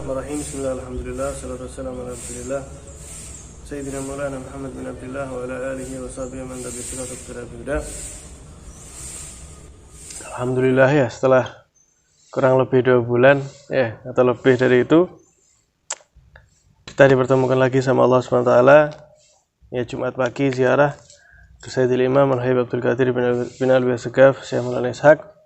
Bismillahirrahmanirrahim. Bismillahirrahmanirrahim. Salatu wassalamu ala Rasulillah Sayyidina Maulana Muhammad bin Abdullah wa ala alihi wa sahbihi man tabi'ahum bi ihsan ila yaumil din. Alhamdulillah ya, setelah kurang lebih 2 bulan ya atau lebih dari itu kita dipertemukan lagi sama Allah SWT ya, Jumat pagi ziarah ke Sayyidil Imam Al-Habib Abdul Qadir bin Alwi As-Segaf Syekh Maulana Ishaq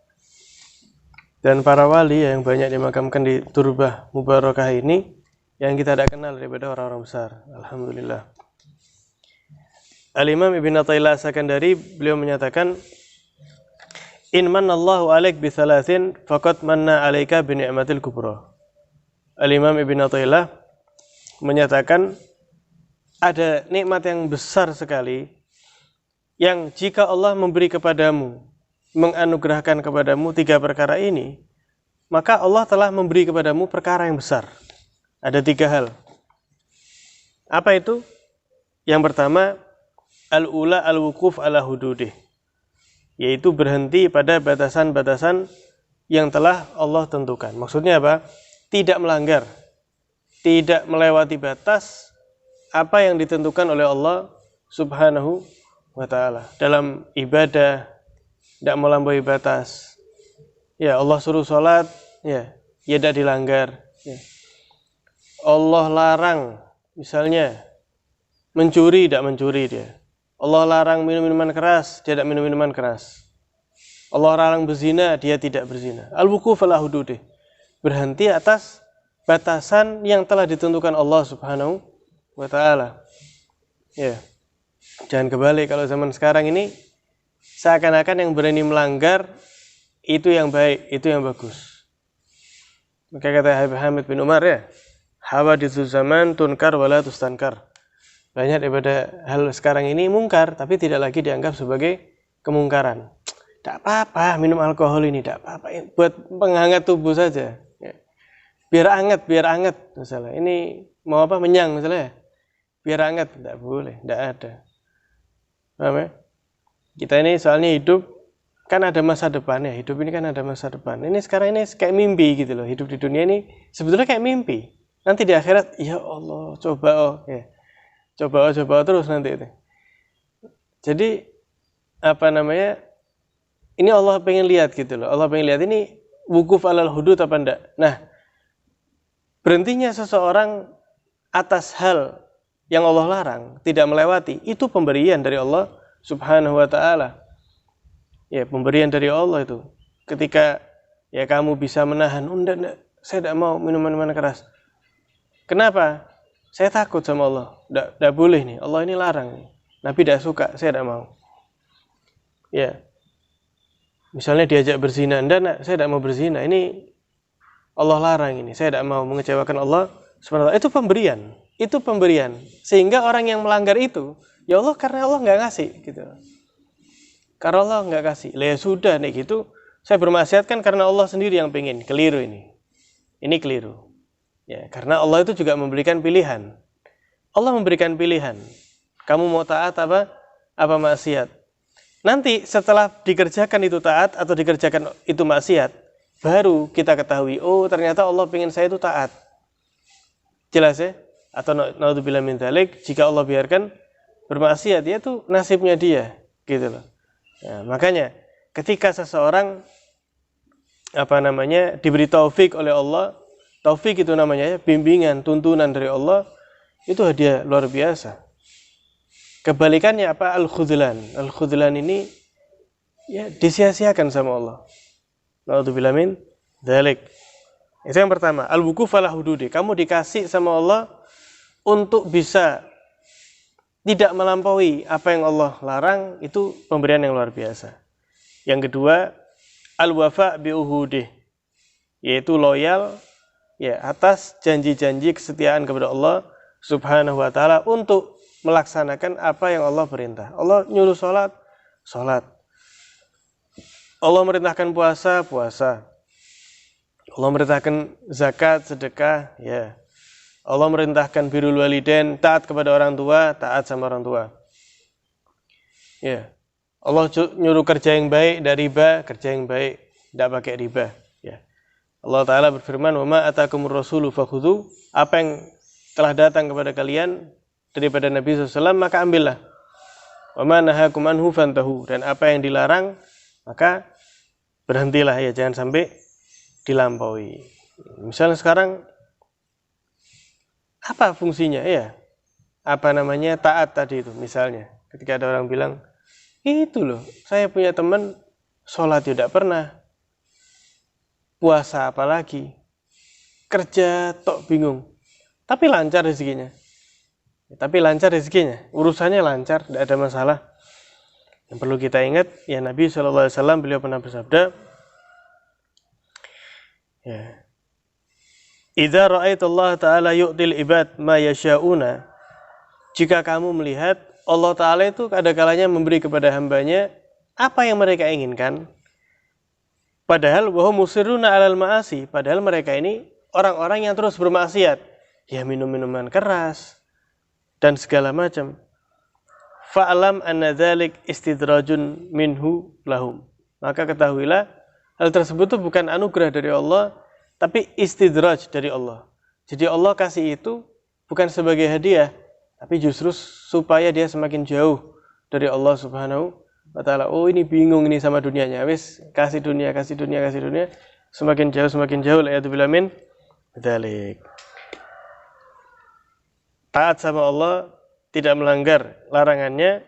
dan para wali yang banyak dimakamkan di Turbah Mubarakah ini yang kita tidak kenal daripada orang-orang besar. Alhamdulillah. Al-Imam Ibn Athaillah As-Sakandari beliau menyatakan, In manallahu alaik bi thalathin faqad manna alaika bi ni'matil kubra. Al-Imam Ibn Athaillah menyatakan ada nikmat yang besar sekali yang jika Allah memberi kepadamu, menganugerahkan kepadamu 3 perkara ini, maka Allah telah memberi kepadamu perkara yang besar. Ada 3 hal. Apa itu? Yang pertama, al-ula al-wukuf ala hududih, yaitu berhenti pada batasan-batasan yang telah Allah tentukan. Maksudnya apa? Tidak melanggar, tidak melewati batas apa yang ditentukan oleh Allah Subhanahu wa ta'ala dalam ibadah. Tidak melampaui batas. Ya, Allah suruh sholat, ya tidak dilanggar. Ya. Allah larang, misalnya mencuri, tidak mencuri dia. Allah larang minum minuman keras, dia tidak minum minuman keras. Allah larang berzina, dia tidak berzina. Al-wukuf ala hududih, berhenti atas batasan yang telah ditentukan Allah Subhanahu wa ta'ala. Ya. Jangan kebalik, kalau zaman sekarang ini seakan-akan yang berani melanggar itu yang baik, itu yang bagus. Maka kata Habib Hamid bin Umar ya, hawaditsu zaman tunkar wala tustankar. Banyak daripada hal sekarang ini mungkar, tapi tidak lagi dianggap sebagai kemungkaran. Tidak apa-apa minum alkohol ini, tidak apa-apa, buat penghangat tubuh saja. Ya. Biar anget misalnya. Ini mau apa, menyang misalnya, biar anget, tidak boleh, tidak ada. Paham ya? Kita ini soalnya hidup kan ada masa depan ya, hidup ini kan ada masa depan. Ini sekarang ini kayak mimpi gitu loh, hidup di dunia ini sebetulnya kayak mimpi. Nanti di akhirat, ya Allah, coba terus nanti itu. Jadi apa namanya? Ini Allah pengen lihat gitu loh. Allah pengen lihat ini wukuf alal hudud apa enggak. Nah, berhentinya seseorang atas hal yang Allah larang, tidak melewati, itu pemberian dari Allah Subhanahu wa ta'ala. Ya, pemberian dari Allah itu. Ketika ya kamu bisa menahan, enggak, saya tidak mau minuman keras. Kenapa? Saya takut sama Allah. Tidak boleh nih, Allah ini larang nih. Nabi tidak suka, saya tidak mau. Ya. Misalnya diajak berzina, enggak, saya tidak mau berzina. Ini Allah larang ini, saya tidak mau mengecewakan Allah Subhanahu wa ta'ala. Itu pemberian. Itu pemberian. Sehingga orang yang melanggar itu, ya Allah, karena Allah nggak ngasih gitu. Karena Allah nggak kasih. Ya sudah nih gitu. Saya bermaksiat kan karena Allah sendiri yang pengen. Keliru ini. Ini keliru. Ya, karena Allah itu juga memberikan pilihan. Allah memberikan pilihan. Kamu mau taat apa maksiat. Nanti setelah dikerjakan itu taat atau dikerjakan itu maksiat, baru kita ketahui, oh ternyata Allah pengen saya itu taat. Jelas ya? Atau naudzubillah min dzalik, jika Allah biarkan bermaksiat, ya itu nasibnya dia, gitu loh. Ya, makanya ketika seseorang diberi taufik oleh Allah, taufik itu namanya ya, bimbingan, tuntunan dari Allah, itu hadiah luar biasa. Kebalikannya apa? Al-khudlan. Al-khudlan ini ya disia-siakan sama Allah. Naudzubillah min dzalik. Itu yang pertama, al-wukuf ala hududi. Kamu dikasih sama Allah untuk bisa tidak melampaui apa yang Allah larang, itu pemberian yang luar biasa. Yang kedua, al-wafa bi'uhudih, yaitu loyal ya atas janji-janji kesetiaan kepada Allah Subhanahu wa ta'ala untuk melaksanakan apa yang Allah perintah. Allah nyuruh sholat. Allah merintahkan puasa. Allah merintahkan zakat, sedekah, ya. Allah merintahkan birrul walidain, taat kepada orang tua, taat sama orang tua. Ya. Allah nyuruh kerja yang baik, tidak riba, kerja yang baik, tidak pakai riba, ya. Allah Ta'ala berfirman, "Wa ma atakumur rasulu fakhudhu." Apa yang telah datang kepada kalian daripada Nabi SAW, maka ambillah. "Wa ma nahakum anhu fantahu." Dan apa yang dilarang, maka berhentilah ya, jangan sampai dilampaui. Misalnya sekarang, apa fungsinya ya? Apa namanya taat tadi itu, misalnya. Ketika ada orang bilang, itu loh, saya punya teman sholat tidak pernah, puasa apalagi, kerja tok bingung, tapi lancar rezekinya. Urusannya lancar, tidak ada masalah. Yang perlu kita ingat, ya Nabi SAW beliau pernah bersabda, ya, "Idza ra'aitallaha ta'ala yu'til ibad ma yasha'una." Jika kamu melihat Allah Ta'ala itu kadang-kalanya memberi kepada hambanya apa yang mereka inginkan, padahal wahum musirruna 'alal ma'asi, padahal mereka ini orang-orang yang terus bermaksiat, ya minum minuman keras dan segala macam. Fa'lam anna dzalik istidrajun minhu lahum. Maka ketahuilah hal tersebut itu bukan anugerah dari Allah, tapi istidraj dari Allah. Jadi Allah kasih itu bukan sebagai hadiah, tapi justru supaya dia semakin jauh dari Allah Subhanahu wa Ta'ala. Oh, ini bingung ini sama dunianya, wis kasih dunia, semakin jauh la'iyadzubillah min dzalik. Taat sama Allah, tidak melanggar larangannya.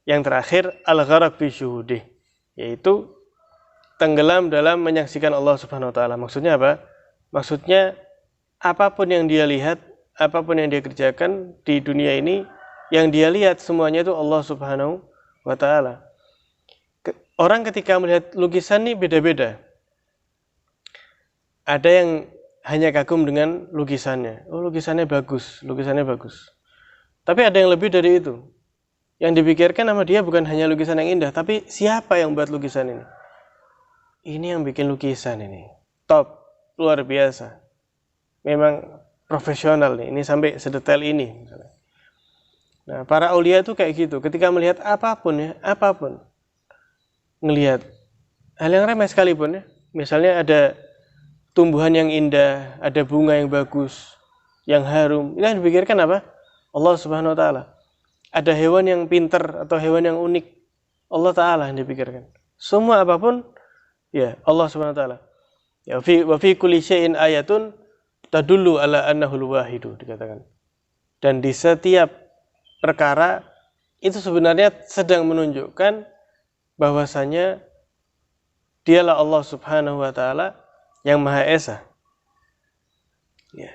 Yang terakhir, al-gharaq fi syuhudih, yaitu tenggelam dalam menyaksikan Allah Subhanahu wa Ta'ala. Maksudnya apa? Maksudnya apapun yang dia lihat, apapun yang dia kerjakan di dunia ini, yang dia lihat semuanya itu Allah Subhanahu wa Ta'ala. Orang ketika melihat lukisan ini beda-beda. Ada yang hanya kagum dengan lukisannya. Oh, lukisannya bagus. Tapi ada yang lebih dari itu. Yang dipikirkan sama dia bukan hanya lukisan yang indah, tapi siapa yang buat lukisan ini? Ini yang bikin lukisan ini top, luar biasa. Memang profesional nih, ini sampai sedetail ini. Nah, para aulia itu kayak gitu. Ketika melihat apapun, ngelihat hal yang remeh sekalipun ya. Misalnya ada tumbuhan yang indah, ada bunga yang bagus, yang harum. Ini yang dipikirkan apa? Allah Subhanahu wa Ta'ala. Ada hewan yang pintar atau hewan yang unik, Allah Ta'ala yang dipikirkan. Semua apapun, ya Allah Subhanahu wa Ta'ala. Ya, wa fi kulli syai'in ayatun tadullu ala annahul wahidu, dikatakan. Dan di setiap perkara itu sebenarnya sedang menunjukkan bahwasanya dialah Allah Subhanahu wa Ta'ala yang Maha Esa. Ya.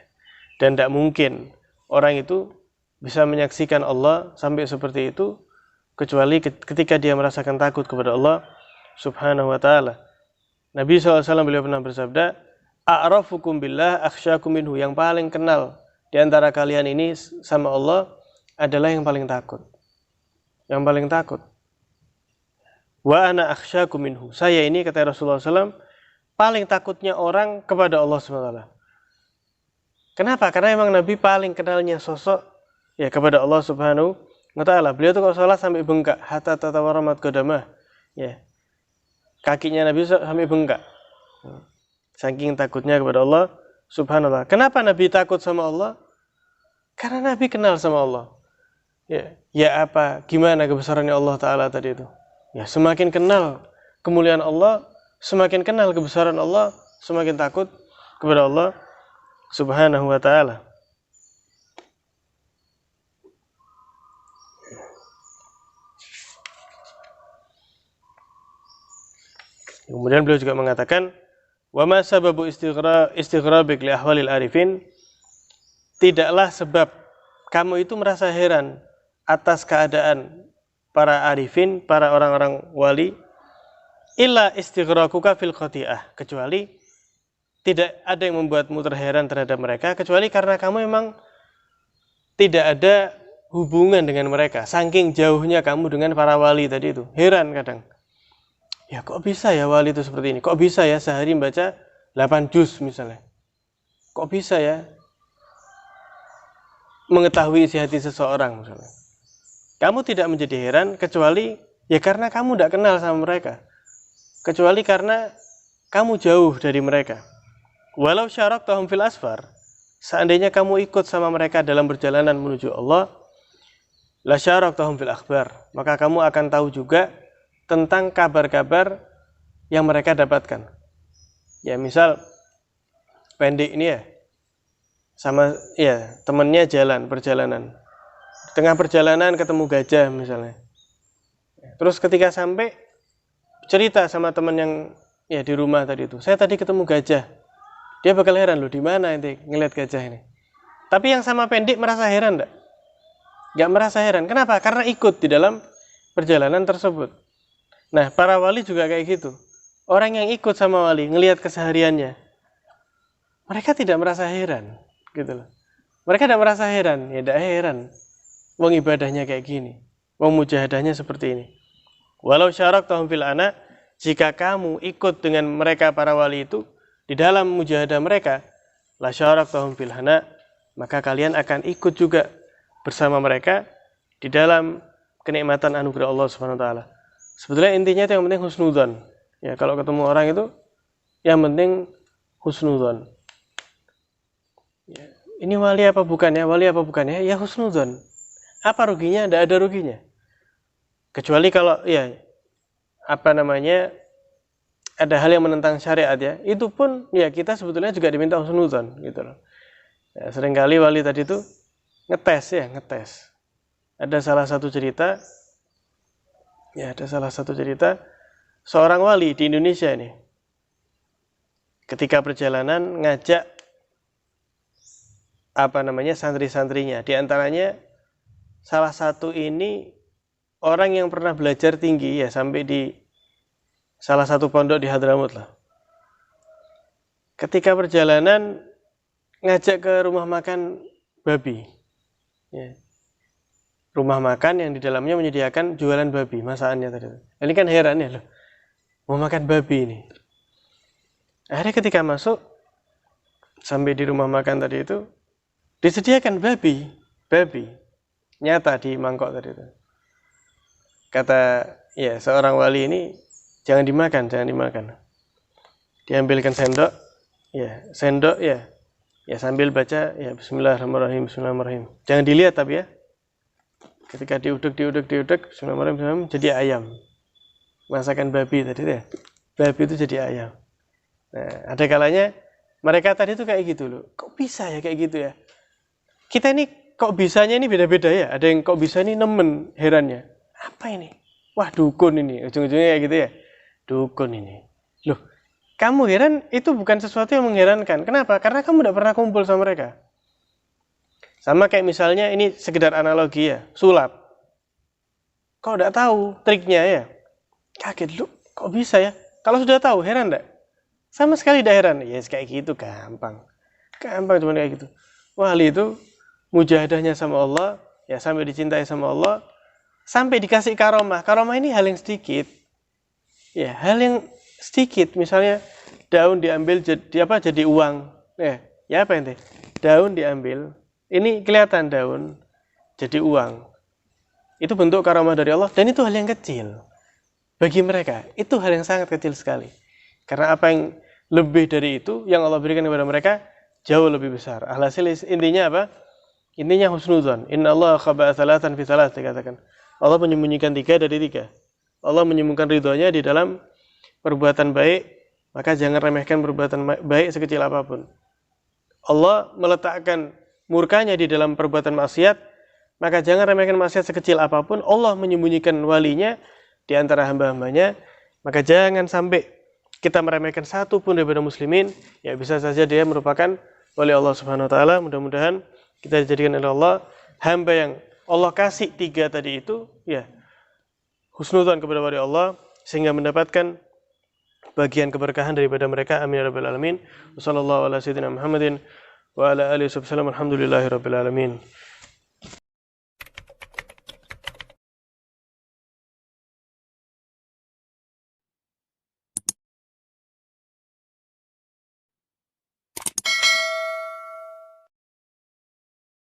Dan tidak mungkin orang itu bisa menyaksikan Allah sampai seperti itu kecuali ketika dia merasakan takut kepada Allah Subhanahu wa Ta'ala. Nabi SAW beliau pernah bersabda, "A'rafukum billah akhsyakum minhu." Yang paling kenal di antara kalian ini sama Allah adalah yang paling takut. Yang paling takut. Wa ana akhsyakum minhu. Saya ini, kata Rasulullah SAW, paling takutnya orang kepada Allah SWT. Kenapa? Karena memang Nabi paling kenalnya sosok ya kepada Allah Subhanahu wa Ta'ala. Beliau tuh kalau sholat sampai bengkak, hatta tatawaramat qadamah. Ya. Kakinya Nabi sampai bengkak. Saking takutnya kepada Allah Subhanahu wa Ta'ala. Kenapa Nabi takut sama Allah? Karena Nabi kenal sama Allah. Ya apa? Gimana kebesarannya Allah Ta'ala tadi itu? Ya, semakin kenal kemuliaan Allah, semakin kenal kebesaran Allah, semakin takut kepada Allah Subhanahu wa Ta'ala. Kemudian beliau juga mengatakan, wa ma sababu istighrabik li ahwalil arifin, tidaklah sebab kamu itu merasa heran atas keadaan para arifin, para orang-orang wali, illa istighraquka fil khati'ah, kecuali tidak ada yang membuatmu terheran terhadap mereka, kecuali karena kamu memang tidak ada hubungan dengan mereka, saking jauhnya kamu dengan para wali tadi itu. Heran kadang, ya kok bisa ya wali itu seperti ini, kok bisa ya sehari membaca 8 juz misalnya, kok bisa ya mengetahui isi hati seseorang misalnya. Kamu tidak menjadi heran kecuali ya karena kamu tidak kenal sama mereka, kecuali karena kamu jauh dari mereka. Walau syaraktahum fil asfar, seandainya kamu ikut sama mereka dalam perjalanan menuju Allah, la syaraktahum fil akhbar, maka kamu akan tahu juga tentang kabar-kabar yang mereka dapatkan. Ya, misal pendek ini ya, sama ya temannya perjalanan. Di tengah perjalanan ketemu gajah misalnya. Terus ketika sampai cerita sama teman yang ya di rumah tadi itu, saya tadi ketemu gajah. Dia bakal heran loh, di mana ente ngeliat gajah ini. Tapi yang sama pendek merasa heran enggak? Enggak merasa heran. Kenapa? Karena ikut di dalam perjalanan tersebut. Nah, para wali juga kayak gitu. Orang yang ikut sama wali, ngelihat kesehariannya, mereka tidak merasa heran, gitu loh. Mereka tidak merasa heran, ya tidak heran. Wong ibadahnya kayak gini, wong mujahadahnya seperti ini. Walau syaraktahum fil ana, jika kamu ikut dengan mereka para wali itu di dalam mujahadah mereka, la syaraktahum fil hana, maka kalian akan ikut juga bersama mereka di dalam kenikmatan anugerah Allah Subhanahu wa taala. Sebetulnya intinya itu yang penting husnudzon. Ya, kalau ketemu orang itu yang penting husnudzon. Ya, ini wali apa bukan ya? Wali apa bukan ya? Ya husnudzon. Apa ruginya? Tidak ada ruginya. Kecuali kalau ya ada hal yang menentang syariat ya. Itu pun ya kita sebetulnya juga diminta husnudzon gitu loh. Ya, seringkali wali tadi itu ngetes. Ada salah satu cerita seorang wali di Indonesia ini ketika perjalanan ngajak santri-santrinya, di antaranya salah satu ini orang yang pernah belajar tinggi ya sampai di salah satu pondok di Hadramut lah. Ketika perjalanan ngajak ke rumah makan babi. Ya. Rumah makan yang di dalamnya menyediakan jualan babi, masakannya tadi. Ini kan heran ya loh. Mau makan babi ini. Akhirnya ketika masuk sampai di rumah makan tadi itu disediakan babi nyata di mangkok tadi itu. Kata ya seorang wali ini jangan dimakan. Diambilkan sendok ya sambil baca ya Bismillahirrahmanirrahim. Jangan dilihat tapi ya. Ketika diudek Bismillahirrahmanirrahim jadi ayam. Masakan babi tadi ya. Babi itu jadi ayam. Nah, ada kalanya mereka tadi itu kayak gitu loh. Kok bisa ya kayak gitu ya? Kita ini kok bisanya ini beda-beda ya. Ada yang kok bisa ini nemen herannya. Apa ini? Wah dukun ini. Ujung-ujungnya kayak gitu ya. Dukun ini. Loh, kamu heran itu bukan sesuatu yang mengherankan. Kenapa? Karena kamu tidak pernah kumpul sama mereka. Sama kayak misalnya ini sekedar analogi ya. Sulap. Kau tidak tahu triknya ya. Kaget lu. Kok bisa ya? Kalau sudah tahu heran tidak? Sama sekali tidak heran. Ya kayak gitu gampang. Gampang cuma kayak gitu. Wali itu mujahadahnya sama Allah. Ya sampai dicintai sama Allah. Sampai dikasih karomah. Karomah ini hal yang sedikit. Ya, hal yang sedikit. Misalnya daun diambil jadi uang. Ya apa ente? Daun diambil. Ini kelihatan daun jadi uang. Itu bentuk karomah dari Allah. Dan itu hal yang kecil. Bagi mereka, itu hal yang sangat kecil sekali. Karena apa yang lebih dari itu, yang Allah berikan kepada mereka, jauh lebih besar. Alhasil intinya apa? Intinya husnudzon. Inna Allah khaba'a thalatan fi thalat, dikatakan. Allah menyembunyikan 3 dari 3. Allah menyembunyikan ridhonya di dalam perbuatan baik, maka jangan remehkan perbuatan baik sekecil apapun. Allah meletakkan murkanya di dalam perbuatan maksiat, maka jangan remehkan maksiat sekecil apapun. Allah menyembunyikan walinya di antara hamba-hambanya, maka jangan sampai kita meremehkan satu pun daripada muslimin. Ya bisa saja dia merupakan wali Allah Subhanahu wa taala. Mudah-mudahan kita dijadikan oleh Allah hamba yang Allah kasih 3 tadi itu ya husnudzon kepada wali Allah sehingga mendapatkan bagian keberkahan daripada mereka. Amin ya rabbal alamin. Wassallallahu ala sayyidina Muhammadin wa ala alihi wasallam. Alhamdulillahirabbil alamin.